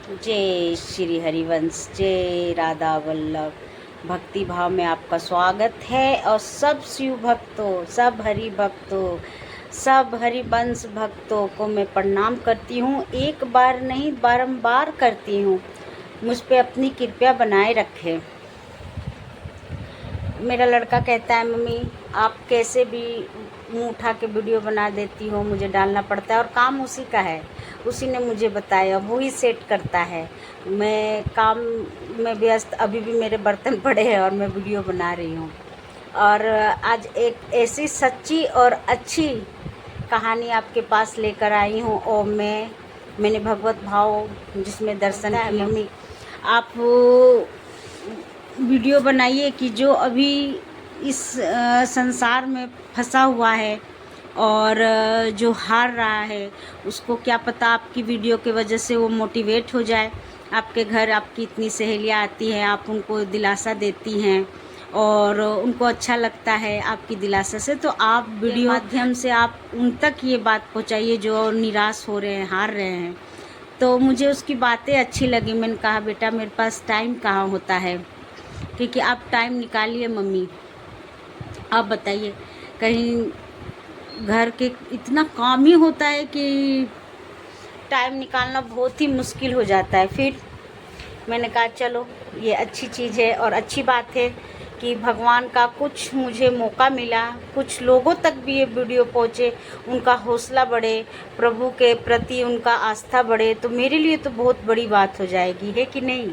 जय श्री हरिवंश, जय राधा वल्लभ। भक्ति भाव में आपका स्वागत है। और सब शिव भक्तों, सब हरि भक्तों, सब हरिवंश भक्तों को मैं प्रणाम करती हूँ। एक बार नहीं, बारंबार करती हूँ। मुझ पे अपनी कृपया बनाए रखें। मेरा लड़का कहता है, मम्मी आप कैसे भी मुंह उठा के वीडियो बना देती हो, मुझे डालना पड़ता है। और काम उसी का है, उसी ने मुझे बताया, वो ही सेट करता है। मैं काम में व्यस्त, अभी भी मेरे बर्तन पड़े हैं और मैं वीडियो बना रही हूँ। और आज एक ऐसी सच्ची और अच्छी कहानी आपके पास लेकर आई हूँ। और मैंने भगवत भाव जिसमें दर्शन किए। मम्मी आप वीडियो बनाइए कि जो अभी इस संसार में फंसा हुआ है और जो हार रहा है, उसको क्या पता आपकी वीडियो के वजह से वो मोटिवेट हो जाए। आपके घर आपकी इतनी सहेलियाँ आती हैं, आप उनको दिलासा देती हैं और उनको अच्छा लगता है आपकी दिलासा से। तो आप वीडियो माध्यम से आप उन तक ये बात पहुँचाइए जो निराश हो रहे हैं, हार रहे हैं। तो मुझे उसकी बातें अच्छी लगी। मैंने कहा, बेटा मेरे पास टाइम कहाँ होता है, क्योंकि आप टाइम निकालिए। मम्मी आप बताइए, कहीं घर के इतना काम ही होता है कि टाइम निकालना बहुत ही मुश्किल हो जाता है। फिर मैंने कहा चलो ये अच्छी चीज़ है और अच्छी बात है कि भगवान का कुछ मुझे मौका मिला, कुछ लोगों तक भी ये वीडियो पहुँचे, उनका हौसला बढ़े, प्रभु के प्रति उनका आस्था बढ़े, तो मेरे लिए तो बहुत बड़ी बात हो जाएगी, है कि नहीं।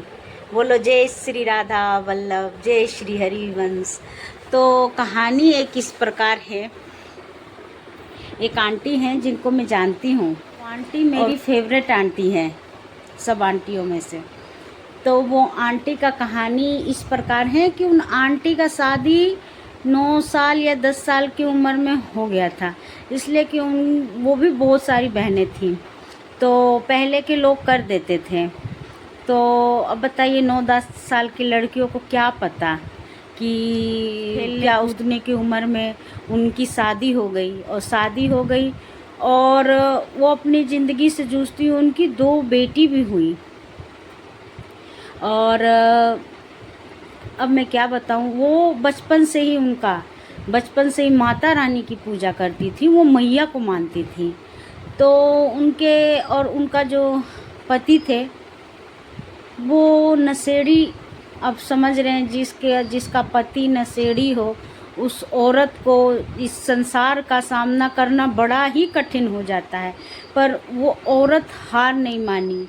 बोलो जय श्री राधा वल्लभ, जय श्री हरिवंश। तो कहानी एक इस प्रकार है। एक आंटी हैं जिनको मैं जानती हूँ। आंटी मेरी फेवरेट आंटी है सब आंटियों में से। तो वो आंटी का कहानी इस प्रकार है कि उन आंटी का शादी 9 साल या 10 साल की उम्र में हो गया था, इसलिए कि वो भी बहुत सारी बहनें थीं, तो पहले के लोग कर देते थे। तो अब बताइए 9-10 साल की लड़कियों को क्या पता कि क्या उतने की उम्र में उनकी शादी हो गई। और शादी हो गई और वो अपनी ज़िंदगी से जूझती हुई, उनकी 2 बेटी भी हुई। और अब मैं क्या बताऊं, वो बचपन से ही माता रानी की पूजा करती थी, वो मैया को मानती थी। तो उनका जो पति थे वो नशेड़ी। अब समझ रहे हैं, जिसका पति नशेड़ी हो, उस औरत को इस संसार का सामना करना बड़ा ही कठिन हो जाता है। पर वो औरत हार नहीं मानी,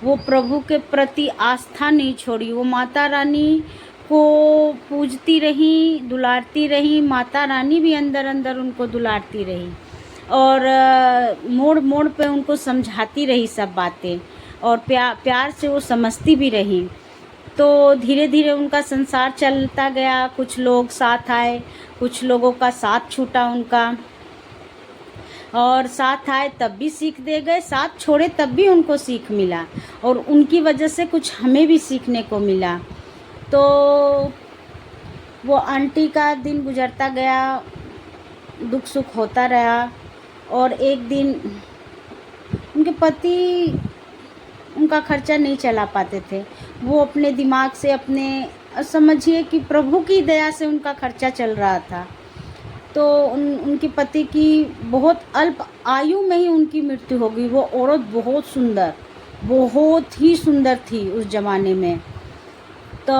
वो प्रभु के प्रति आस्था नहीं छोड़ी, वो माता रानी को पूजती रही, दुलारती रही। माता रानी भी अंदर अंदर उनको दुलारती रही और मोड़ मोड़ पे उनको समझाती रही सब बातें, और प्यार से वो समझती भी रही। तो धीरे धीरे उनका संसार चलता गया। कुछ लोग साथ आए, कुछ लोगों का साथ छूटा उनका, और साथ आए तब भी सीख दे गए, साथ छोड़े तब भी उनको सीख मिला, और उनकी वजह से कुछ हमें भी सीखने को मिला। तो वो आंटी का दिन गुजरता गया, दुख सुख होता रहा। और एक दिन उनके पति उनका खर्चा नहीं चला पाते थे। वो अपने दिमाग से, अपने समझिए कि प्रभु की दया से उनका खर्चा चल रहा था। तो उनके पति की बहुत अल्प आयु में ही उनकी मृत्यु हो गई। वो औरत बहुत सुंदर, बहुत ही सुंदर थी उस ज़माने में। तो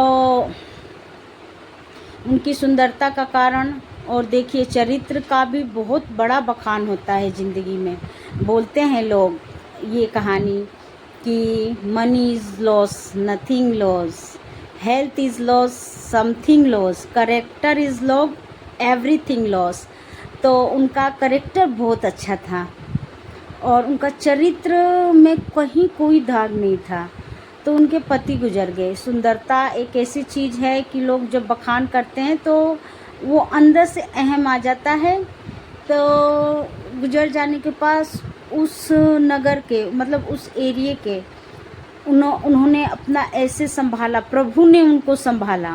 उनकी सुंदरता का कारण, और देखिए चरित्र का भी बहुत बड़ा बखान होता है ज़िंदगी में। बोलते हैं लोग ये कहानी कि money is loss, nothing loss, health is loss, something loss, character is loss, everything loss. तो उनका करेक्टर बहुत अच्छा था और उनका चरित्र में कहीं कोई दाग नहीं था। तो उनके पति गुजर गए। सुंदरता एक ऐसी चीज़ है कि लोग जब बखान करते हैं तो वो अंदर से अहम आ जाता है। तो गुजर जाने के पास उस नगर के, मतलब उस एरिए के, उन्होंने अपना ऐसे संभाला, प्रभु ने उनको संभाला,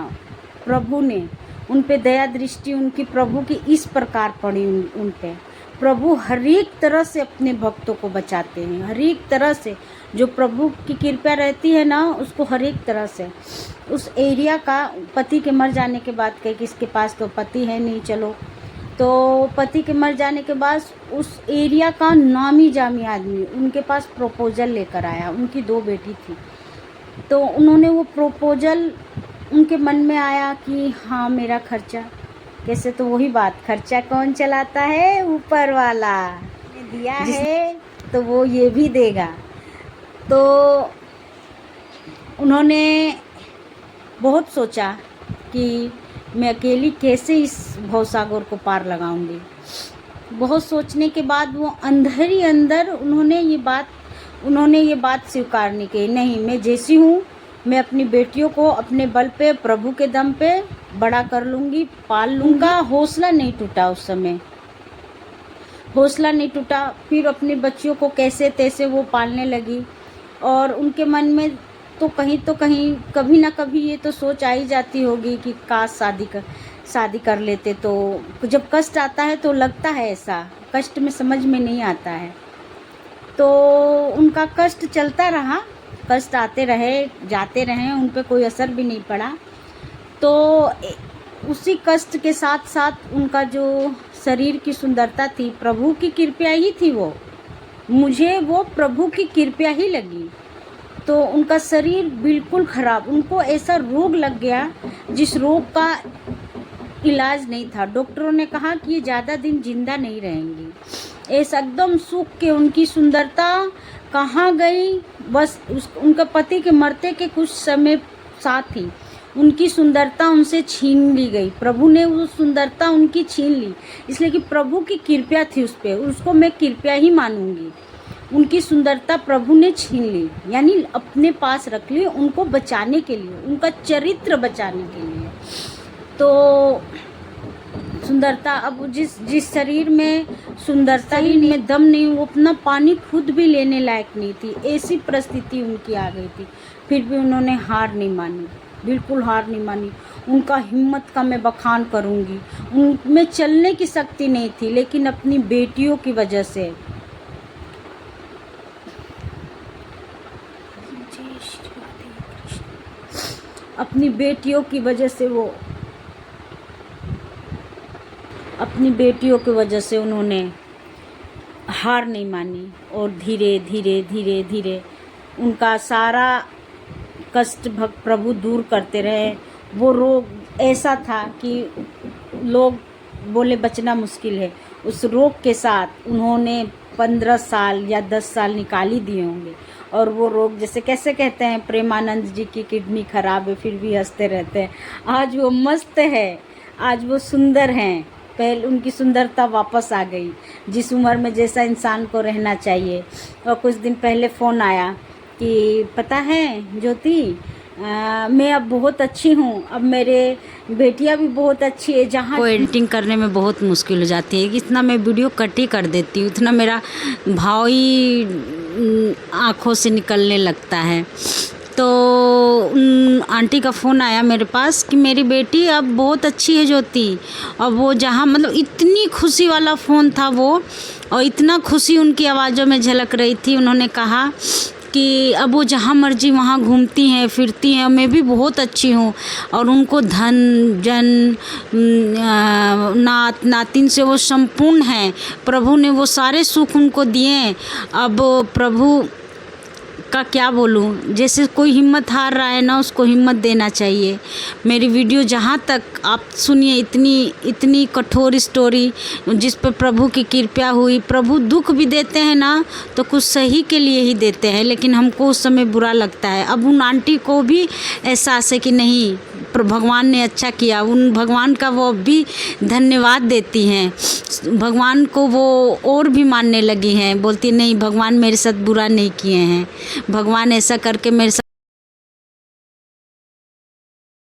प्रभु ने उन पे दया दृष्टि, उनकी प्रभु की इस प्रकार पड़ी उन पे। प्रभु हर एक तरह से अपने भक्तों को बचाते हैं, हर एक तरह से। जो प्रभु की कृपा रहती है ना, उसको हर एक तरह से। उस एरिया का पति के मर जाने के बाद कहे कि इसके पास तो पति है नहीं, चलो, तो पति के मर जाने के बाद उस एरिया का नामी जामी आदमी उनके पास प्रपोजल लेकर आया। उनकी 2 बेटी थी, तो उन्होंने वो प्रपोजल, उनके मन में आया कि हाँ मेरा खर्चा कैसे, तो वही बात, खर्चा कौन चलाता है? ऊपर वाला ने दिया है तो वो ये भी देगा। तो उन्होंने बहुत सोचा कि मैं अकेली कैसे इस भवसागर को पार लगाऊंगी। बहुत सोचने के बाद वो अंदर ही अंदर उन्होंने ये बात स्वीकारने की, नहीं, मैं जैसी हूँ मैं अपनी बेटियों को अपने बल पे, प्रभु के दम पे बड़ा कर लूँगी, पाल लूँगा। हौसला नहीं टूटा, उस समय हौसला नहीं टूटा। फिर अपनी बच्चियों को कैसे तैसे वो पालने लगी। और उनके मन में तो कहीं कभी ना कभी ये तो सोच आ ही जाती होगी कि काश शादी कर लेते। तो जब कष्ट आता है तो लगता है ऐसा, कष्ट में समझ में नहीं आता है। तो उनका कष्ट चलता रहा, कष्ट आते रहे जाते रहे, उन पे कोई असर भी नहीं पड़ा। तो उसी कष्ट के साथ साथ उनका जो शरीर की सुंदरता थी, प्रभु की कृपा ही थी वो, मुझे वो प्रभु की कृपा ही लगी। तो उनका शरीर बिल्कुल ख़राब, उनको ऐसा रोग लग गया जिस रोग का इलाज नहीं था। डॉक्टरों ने कहा कि ये ज़्यादा दिन जिंदा नहीं रहेंगी। ऐसा एकदम सूख के उनकी सुंदरता कहाँ गई? बस उनका पति के मरते के कुछ समय साथ ही उनकी सुंदरता उनसे छीन ली गई। प्रभु ने वो सुंदरता उनकी छीन ली, इसलिए कि प्रभु की कृपा थी उस पर, उसको मैं कृपा ही मानूंगी। उनकी सुंदरता प्रभु ने छीन ली, यानी अपने पास रख ली, उनको बचाने के लिए, उनका चरित्र बचाने के लिए। तो सुंदरता, अब जिस शरीर में सुंदरता ही नहीं, दम नहीं, वो अपना पानी खुद भी लेने लायक नहीं थी, ऐसी परिस्थिति उनकी आ गई थी। फिर भी उन्होंने हार नहीं मानी, बिल्कुल हार नहीं मानी। उनका हिम्मत का मैं बखान करूंगी। उनमें चलने की शक्ति नहीं थी, लेकिन अपनी बेटियों की वजह से, अपनी बेटियों की वजह से वो, अपनी बेटियों की वजह से उन्होंने हार नहीं मानी। और धीरे धीरे धीरे धीरे उनका सारा कष्ट प्रभु दूर करते रहे। वो रोग ऐसा था कि लोग बोले बचना मुश्किल है। उस रोग के साथ उन्होंने 15 साल या 10 साल निकाल ही दिए होंगे। और वो रोग, जैसे कैसे कहते हैं, प्रेमानंद जी की किडनी खराब है फिर भी हंसते रहते हैं। आज वो मस्त है, आज वो सुंदर हैं। पहले उनकी सुंदरता वापस आ गई, जिस उम्र में जैसा इंसान को रहना चाहिए। और कुछ दिन पहले फ़ोन आया कि पता है ज्योति, मैं अब बहुत अच्छी हूँ, अब मेरे बेटियाँ भी बहुत अच्छी है। जहाँ को एडिटिंग करने में बहुत मुश्किल हो जाती है, इतना मैं वीडियो कट ही कर देती हूँ, इतना मेरा भाव ही आँखों से निकलने लगता है। तो आंटी का फ़ोन आया मेरे पास कि मेरी बेटी अब बहुत अच्छी है ज्योति। और वो जहाँ, मतलब इतनी खुशी वाला फ़ोन था वो, और इतना खुशी उनकी आवाज़ों में झलक रही थी। उन्होंने कहा कि अब वो जहाँ मर्जी वहाँ घूमती हैं फिरती हैं, मैं भी बहुत अच्छी हूँ। और उनको धन जन नात नातिन से वो संपूर्ण हैं। प्रभु ने वो सारे सुख उनको दिए। अब प्रभु का क्या बोलूँ, जैसे कोई हिम्मत हार रहा है ना, उसको हिम्मत देना चाहिए। मेरी वीडियो जहाँ तक आप सुनिए, इतनी कठोर स्टोरी जिस पर प्रभु की कृपा हुई। प्रभु दुख भी देते हैं ना तो कुछ सही के लिए ही देते हैं, लेकिन हमको उस समय बुरा लगता है। अब उन आंटी को भी एहसास है कि नहीं, भगवान ने अच्छा किया। उन भगवान का वो अब भी धन्यवाद देती हैं। भगवान को वो और भी मानने लगी हैं, बोलती नहीं भगवान मेरे साथ बुरा नहीं किए हैं, भगवान ऐसा करके मेरे साथ